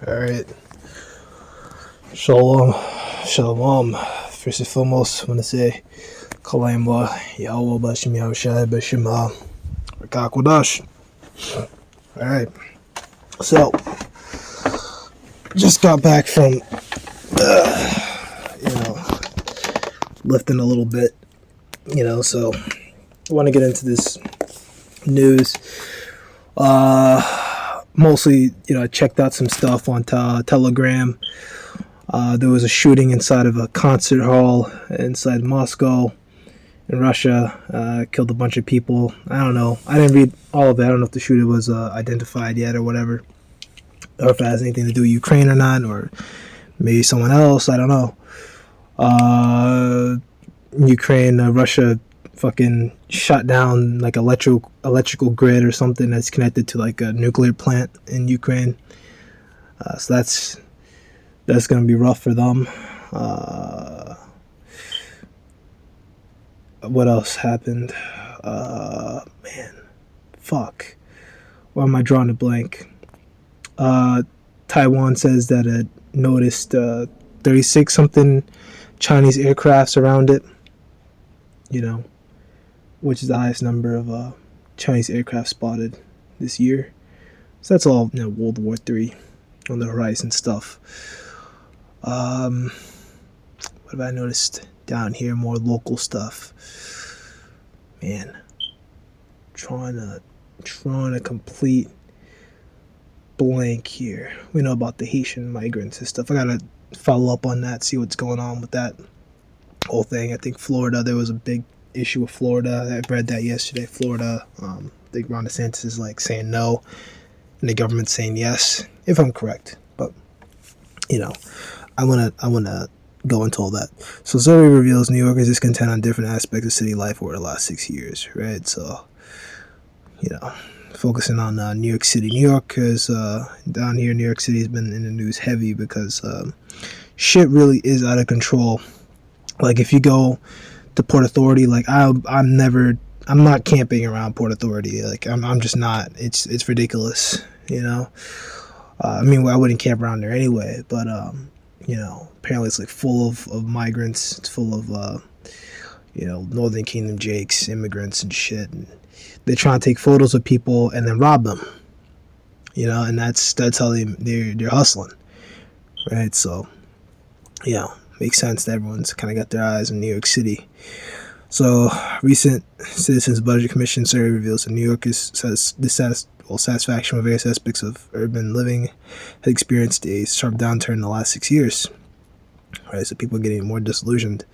Alright. Shalom. Shalom. First and foremost, I want to say Kalayimba, Yahweh Bashim Yahushai Bashim Rakakwadash. Alright. So, just got back from, lifting a little bit, so I want to get into this news. Mostly, I checked out some stuff on Telegram. There was a shooting inside of a concert hall inside Moscow in Russia. Killed a bunch of people. I don't know. I didn't read all of it. I don't know if the shooter was identified yet or whatever, or if it has anything to do with Ukraine or not, or maybe someone else. I don't know. Ukraine, Russia fucking shut down like electrical grid or something that's connected to like a nuclear plant in Ukraine. So that's gonna be rough for them. What else happened? Man, fuck. Why am I drawing a blank? Taiwan says that it noticed 36 something Chinese aircrafts around it. Which is the highest number of Chinese aircraft spotted this year. So that's all World War III on the horizon stuff. What have I noticed down here? More local stuff. Man, trying to complete blank here. We know about the Haitian migrants and stuff. I gotta follow up on that, see what's going on with that whole thing. I think Florida, there was a big issue with Florida. I read that yesterday. Florida, I think Ron DeSantis is like saying no, and the government's saying yes, if I'm correct. But I wanna go into all that. So survey reveals New Yorkers discontent on different aspects of city life over the last 6 years. Right, so focusing on New York City. New York is down here. New York City has been in the news heavy because shit really is out of control. Like if you go to Port Authority, like I'm not camping around Port Authority. Like I'm just not. It's ridiculous. I mean, I wouldn't camp around there anyway. But apparently it's like full of migrants. It's full of Northern Kingdom Jakes, immigrants and shit. And they're trying to take photos of people and then rob them. And that's how they're hustling, right? So makes sense that everyone's kind of got their eyes on New York City. So, recent Citizens Budget Commission survey reveals that New Yorkers satisfaction with various aspects of urban living has experienced a sharp downturn in the last 6 years. Right, so people are getting more disillusioned.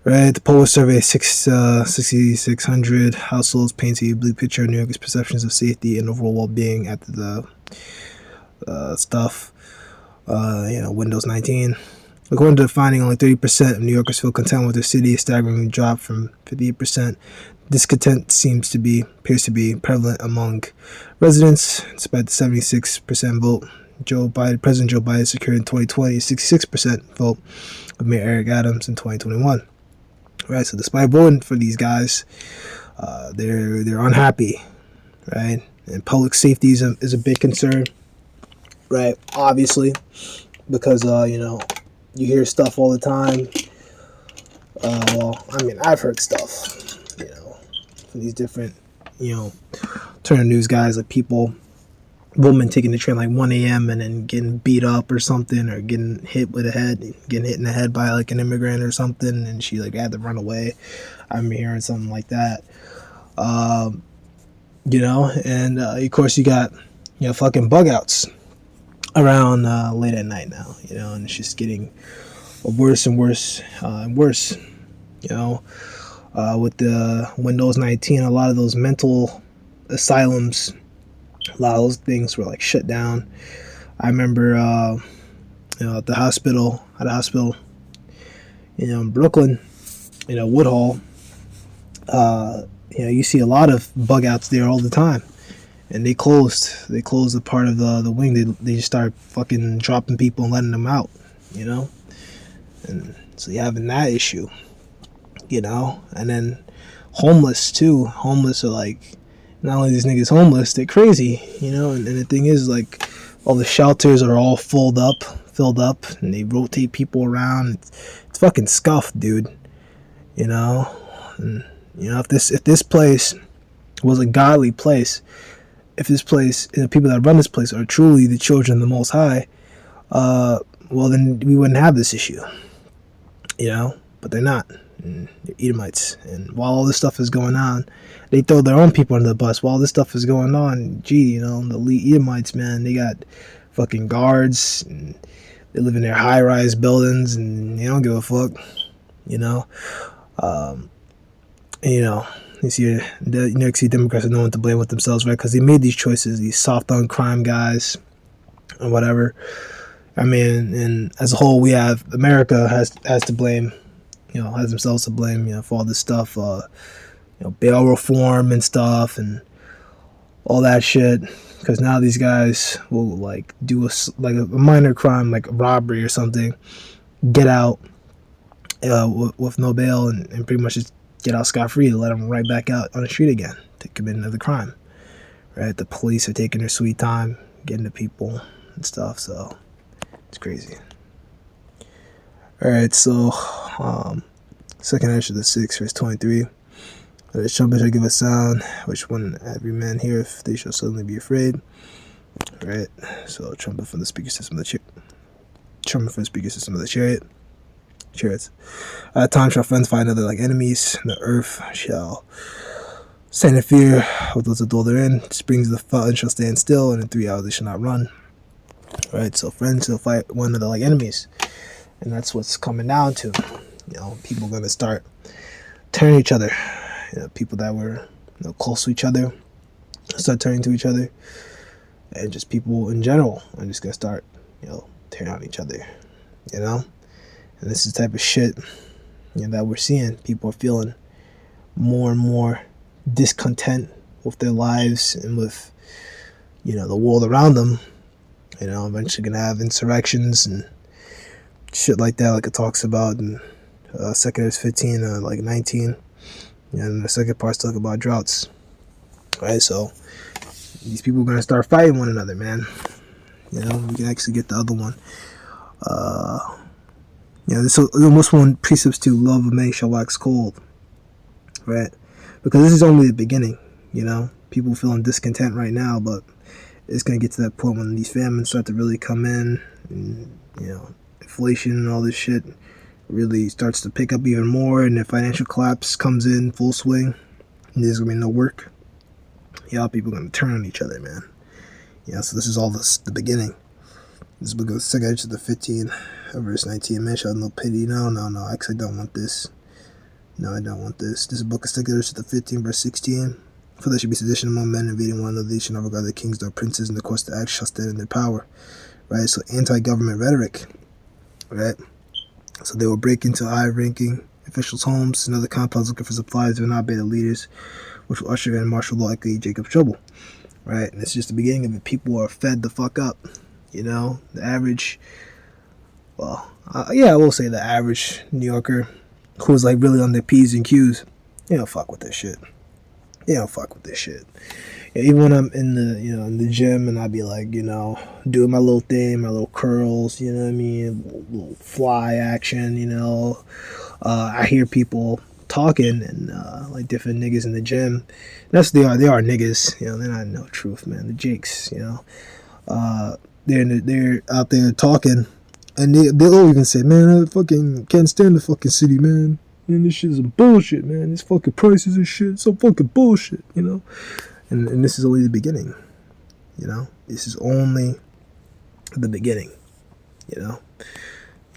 Right, the poll survey 6,600 households paints a blue picture of New Yorkers' perceptions of safety and overall well-being after the stuff. Windows 19. According to the finding, only 30% of New Yorkers feel content with their city, a staggering drop from 58%. Discontent appears to be prevalent among residents, despite the 76% vote President Joe Biden secured in 2020, 66% vote of Mayor Eric Adams in 2021. Right, so despite voting for these guys, they're unhappy, right? And public safety is a big concern, right? Obviously, because you hear stuff all the time. I've heard stuff, from these different, turning news guys, like women taking the train like 1 a.m. and then getting beat up or something, or getting hit in the head by like an immigrant or something, and she like had to run away. I'm hearing something like that. And of course you got, fucking bug outs around late at night now, and it's just getting worse and worse and worse, with the Windows 19, a lot of those mental asylums, a lot of those things were like shut down. I remember, at the hospital, in Brooklyn, Woodhall, you see a lot of bug outs there all the time. And they closed the part of the wing. They just started fucking dropping people and letting them out, and so you're having that issue, and then homeless too. Homeless are like, not only these niggas homeless, they're crazy, and the thing is, like, All the shelters are all filled up, and they rotate people around. It's fucking scuffed, dude. You know, and if this place was a godly place, if this place and the people that run this place are truly the children of the Most High, well then we wouldn't have this issue. But they're not. And they're Edomites. And while all this stuff is going on, they throw their own people under the bus. While this stuff is going on, the elite Edomites, man, they got fucking guards, and they live in their high-rise buildings, and they don't give a fuck. You see, the Democrats are no one to blame with themselves, right? Because they made these choices, these soft on crime guys, and whatever. I mean, and as a whole, we have America has to blame, has themselves to blame, for all this stuff, bail reform and stuff, and all that shit. Because now these guys will do a minor crime, like a robbery or something, get out with no bail, and pretty much just get out scot-free to let them right back out on the street again to commit another crime. Right? The police are taking their sweet time getting to people and stuff, so it's crazy. Alright, so second Ezra the 6th, verse 23. The trumpet shall give a sound, which when every man heareth, they shall suddenly be afraid. Alright, so trumpet from the speaker system of the chariots. At that time shall friends find other like enemies, and the earth shall stand in fear with those that dwell therein. Springs of the fountain shall stand still, and in 3 hours they shall not run. Alright, so friends will fight one another like enemies. And that's what's coming down to. People are going to start turning each other. People that were close to each other start turning to each other. And just people in general are just going to start, turning on each other. And this is the type of shit that we're seeing. People are feeling more and more discontent with their lives and with, the world around them. Eventually gonna have insurrections and shit like that, like it talks about in 2 Kings 15, 19. And the second part's talking about droughts. Right, so these people are gonna start fighting one another, man. We can actually get the other one. This almost one precepts to love of many shall wax cold. Right? Because this is only the beginning, People feeling discontent right now, but it's going to get to that point when these famines start to really come in, and, inflation and all this shit really starts to pick up even more, and the financial collapse comes in full swing, and there's going to be no work. People are going to turn on each other, man. So this is all the beginning. This book of 2 Ezra 15, verse 19. Man shall have no pity. No, actually I don't want this. No, I don't want this. This book of 2 Ezra 15, verse 16. For there should be sedition among men, invading one another. They shall not regard their kings nor princes, and the course to act shall stand in their power. Right? So anti-government rhetoric. Right? So they will break into high-ranking officials' homes and other compounds looking for supplies. They will not obey the leaders, which will usher in martial law, likely Jacob's trouble. Right? And it's just the beginning of it. People are fed the fuck up. The average, I will say the average New Yorker who's really on their P's and Q's, they don't fuck with this shit. Even when I'm in the gym and I be doing my little thing, my little curls, little fly action, I hear people talking and different niggas in the gym. That's what they are. They are niggas. They're not no truth, man. The jakes. They're out there talking, and they'll even say, "Man, I fucking can't stand the fucking city, man. Man, this shit is bullshit, man. These fucking prices and shit, so fucking bullshit, And this is only the beginning, This is only the beginning,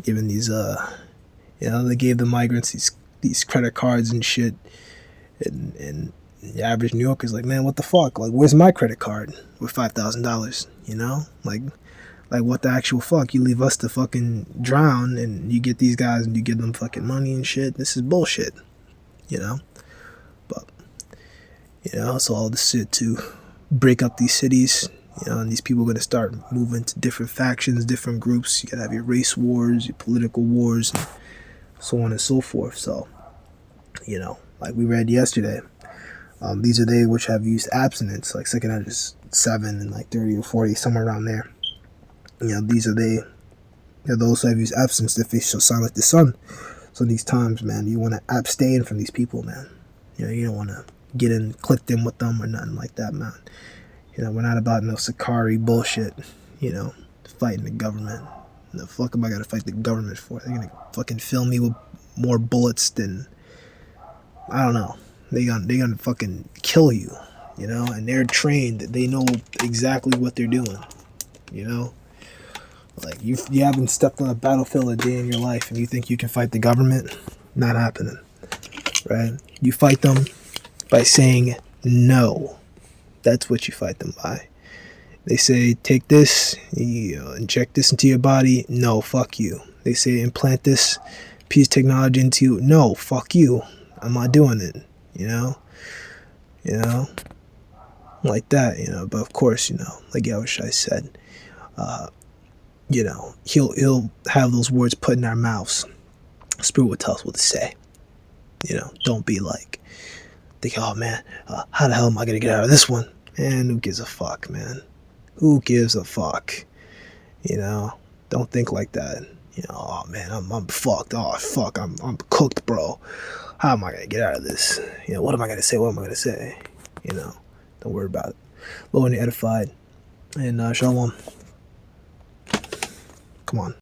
Given these, they gave the migrants these credit cards and shit, and the average New Yorker's like, man, what the fuck? Where's my credit card with $5,000? Like what the actual fuck? You leave us to fucking drown, and you get these guys and you give them fucking money and shit. This is bullshit, But so all this shit to break up these cities, and these people are gonna start moving to different factions, different groups. You gotta have your race wars, your political wars, and so on and so forth. So, like we read yesterday, these are they which have used abstinence, like 2 Ezra 7 and 30 or 40, somewhere around there. These are those who have used absence, their face shall shine like the sun. So these times, man, you want to abstain from these people, man. You don't want to get in, clicked in with them or nothing like that, man. We're not about no Sakari bullshit, fighting the government. The fuck am I gonna fight the government for? They're gonna fucking fill me with more bullets than, I don't know. They're gonna fucking kill you, and they're trained. They know exactly what they're doing, Like, you haven't stepped on a battlefield a day in your life and you think you can fight the government? Not happening, right? You fight them by saying no. That's what you fight them by. They say, take this, inject this into your body. No, fuck you. They say, implant this piece of technology into you. No, fuck you. I'm not doing it, like that, But of course, like Yahushua said, he'll have those words put in our mouths. Spirit will tell us what to say. Don't be like, think, oh man, how the hell am I gonna get out of this one? And who gives a fuck, man? Who gives a fuck? Don't think like that. Oh man, I'm fucked. Oh fuck, I'm cooked, bro. How am I gonna get out of this? What am I gonna say? What am I gonna say? Don't worry about it. Lord, and edified, and shalom. Come on.